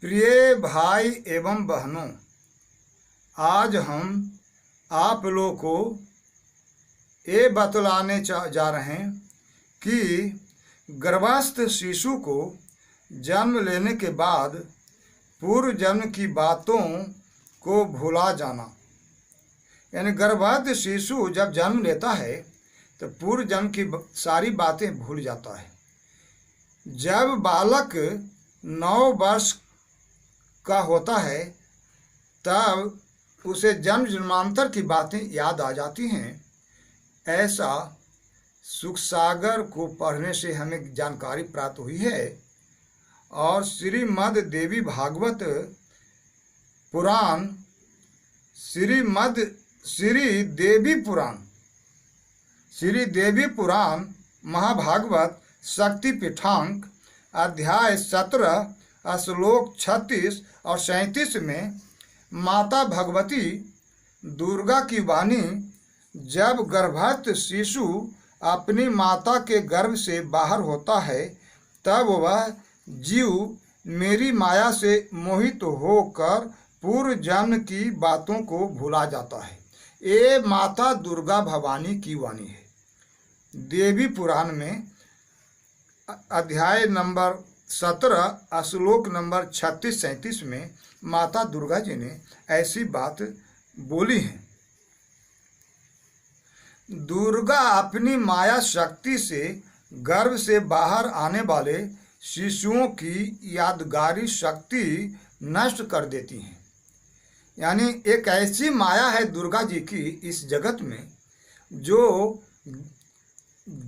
प्रिय भाई एवं बहनों, आज हम आप लोगों को ये बतलाने जा रहे हैं कि गर्भस्थ शिशु को जन्म लेने के बाद पूर्व जन्म की बातों को भुला जाना। यानी गर्भस्थ शिशु जब जन्म लेता है तो पूर्व जन्म की सारी बातें भूल जाता है। जब बालक 9 वर्ष का होता है तब उसे जन्म जन्मांतर की बातें याद आ जाती हैं। ऐसा सुखसागर को पढ़ने से हमें जानकारी प्राप्त हुई है और श्रीमद् देवी भागवत पुराण श्री देवी पुराण महाभागवत शक्ति पीठांक अध्याय 17 श्लोक 36 और 37 में माता भगवती दुर्गा की वाणी, जब गर्भस्थ शिशु अपनी माता के गर्भ से बाहर होता है तब वह जीव मेरी माया से मोहित होकर पूर्व जन्म की बातों को भुला जाता है। ये माता दुर्गा भवानी की वाणी है। देवी पुराण में अध्याय नंबर 17 श्लोक नंबर 36-37 में माता दुर्गा जी ने ऐसी बात बोली है। दुर्गा अपनी माया शक्ति से गर्भ से बाहर आने वाले शिशुओं की यादगारी शक्ति नष्ट कर देती हैं। यानी एक ऐसी माया है दुर्गा जी की इस जगत में जो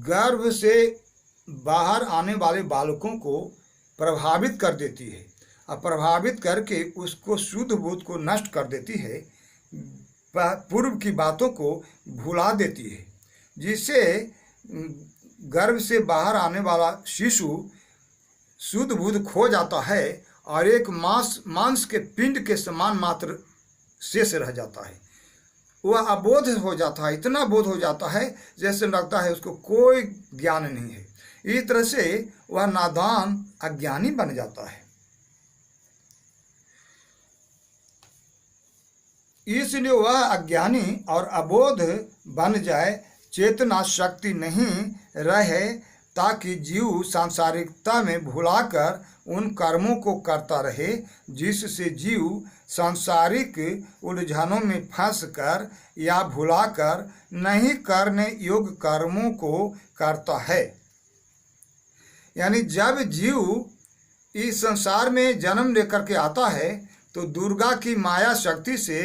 गर्भ से बाहर आने वाले बालकों को प्रभावित कर देती है और प्रभावित करके उसको शुद्ध बुद्ध को नष्ट कर देती है, पूर्व की बातों को भुला देती है, जिससे गर्भ से बाहर आने वाला शिशु शुद्ध बुद्ध खो जाता है और एक मांस के पिंड के समान मात्र शेष रह जाता है। वह अबोध हो जाता है, इतना बोध हो जाता है जैसे लगता है उसको कोई ज्ञान नहीं है। इस तरह से वह नादान अज्ञानी बन जाता है। इसलिए वह अज्ञानी और अबोध बन जाए, चेतना शक्ति नहीं रहे, ताकि जीव सांसारिकता में भुलाकर उन कर्मों को करता रहे जिससे जीव सांसारिक उलझनों में फंसकर या भुलाकर नहीं करने योग्य कर्मों को करता है। यानी जब जीव इस संसार में जन्म लेकर के आता है तो दुर्गा की माया शक्ति से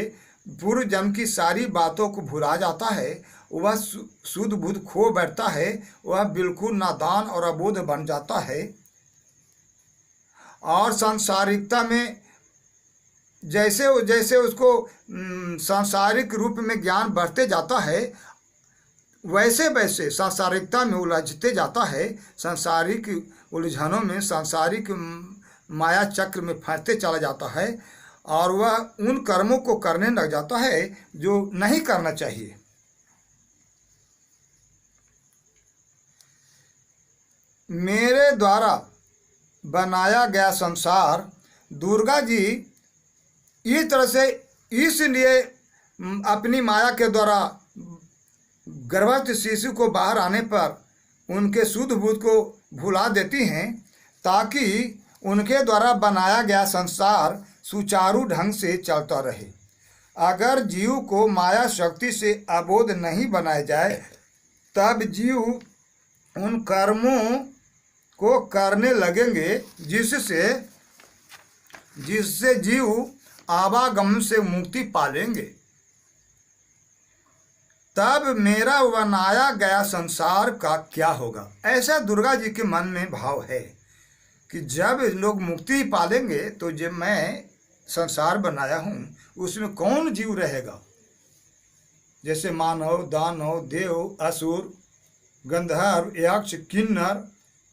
पूर्व जन्म की सारी बातों को भुला जाता है, वह शुद्ध बुद्ध खो बैठता है, वह बिल्कुल नादान और अबोध बन जाता है और सांसारिकता में जैसे जैसे उसको सांसारिक रूप में ज्ञान बढ़ते जाता है वैसे वैसे सांसारिकता में उलझते जाता है, सांसारिक उलझनों में सांसारिक माया चक्र में फंसते चला जाता है और वह उन कर्मों को करने लग जाता है जो नहीं करना चाहिए। मेरे द्वारा बनाया गया संसार दुर्गा जी इस तरह से इसलिए अपनी माया के द्वारा गर्भस्थ शिशु को बाहर आने पर उनके शुद्ध बुद्ध को भुला देती हैं ताकि उनके द्वारा बनाया गया संसार सुचारू ढंग से चलता रहे। अगर जीव को माया शक्ति से अबोध नहीं बनाया जाए तब जीव उन कर्मों को करने लगेंगे जिससे जीव आवागमन से मुक्ति पालेंगे। तब मेरा बनाया गया संसार का क्या होगा? ऐसा दुर्गा जी के मन में भाव है कि जब लोग मुक्ति पालेंगे तो जब मैं संसार बनाया हूँ उसमें कौन जीव रहेगा? जैसे मानव, दानव, देव, असुर, गंधर्व, यक्ष, किन्नर,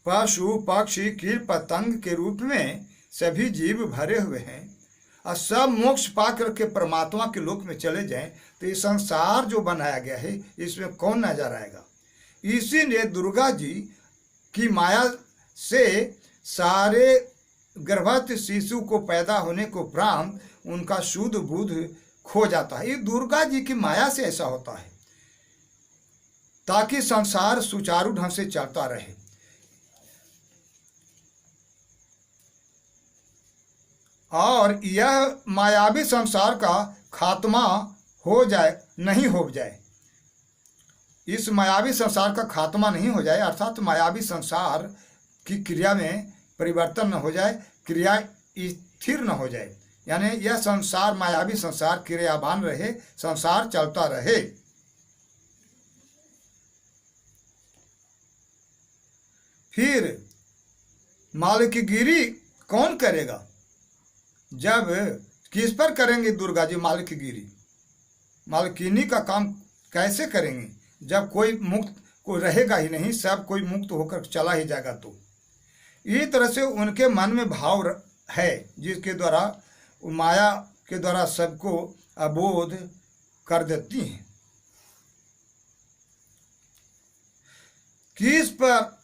पशु, पक्षी, कीट पतंग के रूप में सभी जीव भरे हुए हैं और सब मोक्ष पा करके परमात्मा के लोक में चले जाएं तो ये संसार जो बनाया गया है इसमें कौन नजर आएगा? इसीलिए दुर्गा जी की माया से सारे गर्भस्थ शिशु को पैदा होने को उपरांत उनका शुद्ध बुद्ध खो जाता है। ये दुर्गा जी की माया से ऐसा होता है ताकि संसार सुचारू ढंग से चलता रहे। और यह मायावी संसार का खात्मा हो जाए, नहीं हो जाए, इस मायावी संसार का खात्मा नहीं हो जाए, अर्थात मायावी संसार की क्रिया में परिवर्तन न हो जाए, क्रिया स्थिर न हो जाए, यानी यह संसार मायावी संसार क्रियावान रहे, संसार चलता रहे। फिर मालिकगिरी कौन करेगा? जब किस पर करेंगे दुर्गा जी मालिकगिरी? मालकिनी का काम कैसे करेंगे जब कोई मुक्त को रहेगा ही नहीं, सब कोई मुक्त होकर चला ही जाएगा। तो इस तरह से उनके मन में भाव है जिसके द्वारा माया के द्वारा सबको अबोध कर देती हैं। किस पर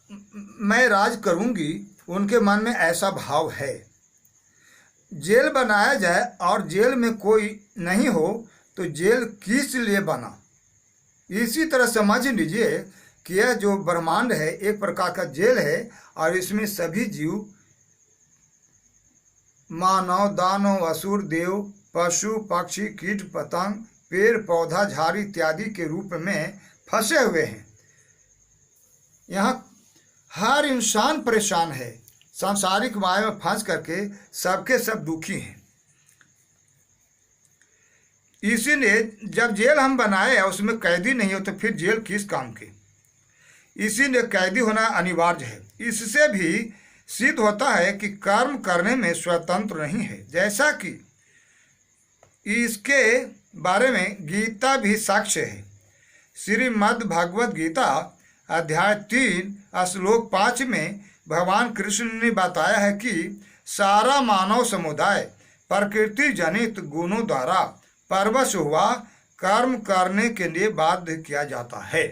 मैं राज करूंगी, उनके मन में ऐसा भाव है। जेल बनाया जाए और जेल में कोई नहीं हो तो जेल किस लिए बना? इसी तरह समझ लीजिए कि यह जो ब्रह्मांड है एक प्रकार का जेल है और इसमें सभी जीव, मानव, दानव, असुर, देव, पशु, पक्षी, कीट, पतंग, पेड़ पौधा, झाड़ी इत्यादि के रूप में फंसे हुए हैं। यहाँ हर इंसान परेशान है, सांसारिक माया में फंस करके सबके सब दुखी हैं। इसीलिए जब जेल हम बनाए उसमें कैदी नहीं हो तो फिर जेल किस काम की? इसीलिए कैदी होना अनिवार्य है। इससे भी सिद्ध होता है कि कर्म करने में स्वतंत्र नहीं है, जैसा कि इसके बारे में गीता भी साक्ष्य है। श्रीमद् भगवद गीता अध्याय 3 श्लोक 5 में भगवान कृष्ण ने बताया है कि सारा मानव समुदाय प्रकृति जनित गुणों द्वारा परवश हुआ कर्म करने के लिए बाध्य किया जाता है।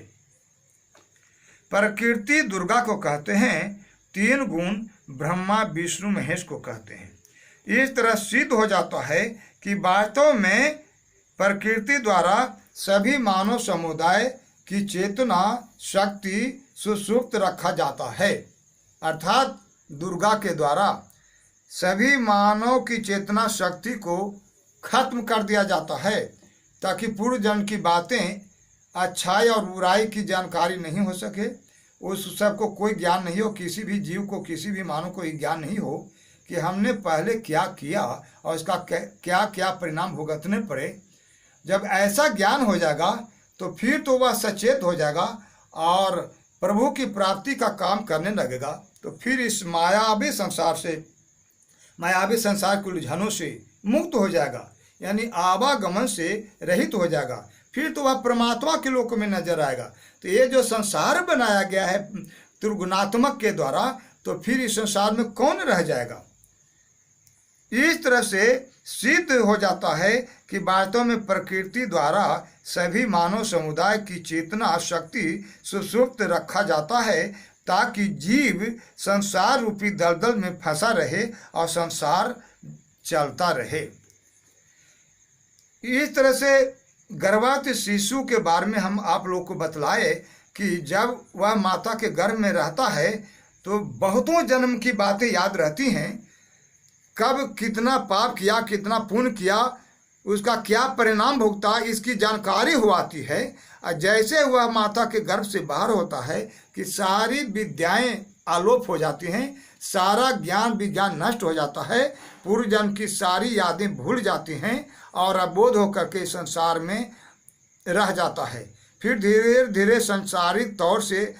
प्रकृति दुर्गा को कहते हैं, 3 गुण ब्रह्मा विष्णु महेश को कहते हैं। इस तरह सिद्ध हो जाता है कि वास्तव में प्रकृति द्वारा सभी मानव समुदाय की चेतना शक्ति सुषुप्त रखा जाता है, अर्थात दुर्गा के द्वारा सभी मानव की चेतना शक्ति को खत्म कर दिया जाता है ताकि पूर्व जन्म की बातें, अच्छाई और बुराई की जानकारी नहीं हो सके, उस सबको कोई ज्ञान नहीं हो, किसी भी जीव को, किसी भी मानव को ये ज्ञान नहीं हो कि हमने पहले क्या किया और इसका क्या क्या परिणाम भुगतने पड़े। जब ऐसा ज्ञान हो जाएगा तो फिर तो वह सचेत हो जाएगा और प्रभु की प्राप्ति का काम करने लगेगा। तो फिर इस मायावी संसार के उलझनों से मुक्त हो जाएगा, यानी आवागमन से रहित हो जाएगा। फिर तो वह परमात्मा के लोक में नजर आएगा। तो ये जो संसार बनाया गया है त्रिगुणात्मक के द्वारा, तो फिर इस संसार में कौन रह जाएगा? इस तरह से सिद्ध हो जाता है कि वास्तव में प्रकृति द्वारा सभी मानव समुदाय की चेतना शक्ति सुषुप्त रखा जाता है ताकि जीव संसार रूपी दलदल में फंसा रहे और संसार चलता रहे। इस तरह से गर्भस्थ शिशु के बारे में हम आप लोग को बतलाए कि जब वह माता के गर्भ में रहता है तो बहुतों जन्म की बातें याद रहती हैं, कब कितना पाप किया, कितना पुण्य किया, उसका क्या परिणाम भुगता, इसकी जानकारी हुआती है। और जैसे वह माता के गर्भ से बाहर होता है कि सारी विद्याएं आलोप हो जाती हैं, सारा ज्ञान विज्ञान नष्ट हो जाता है, पूर्व जन्म की सारी यादें भूल जाती हैं और अबोध होकर के संसार में रह जाता है। फिर धीरे धीरे सांसारिक तौर से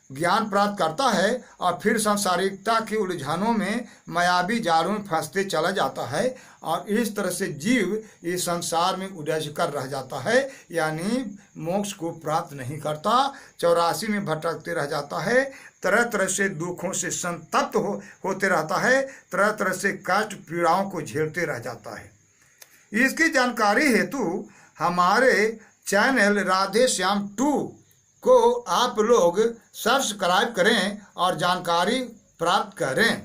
ज्ञान प्राप्त करता है और फिर सांसारिकता के उलझनों में मायावी जालों में फंसते चला जाता है और इस तरह से जीव इस संसार में उलझ कर रह जाता है, यानी मोक्ष को प्राप्त नहीं करता, 84 में भटकते रह जाता है, तरह तरह से दुखों से संतप्त होते रहता है, तरह तरह से कष्ट पीड़ाओं को झेलते रह जाता है। इसकी जानकारी हेतु हमारे चैनल राधे श्याम 2 को आप लोग सब्सक्राइब करें और जानकारी प्राप्त करें।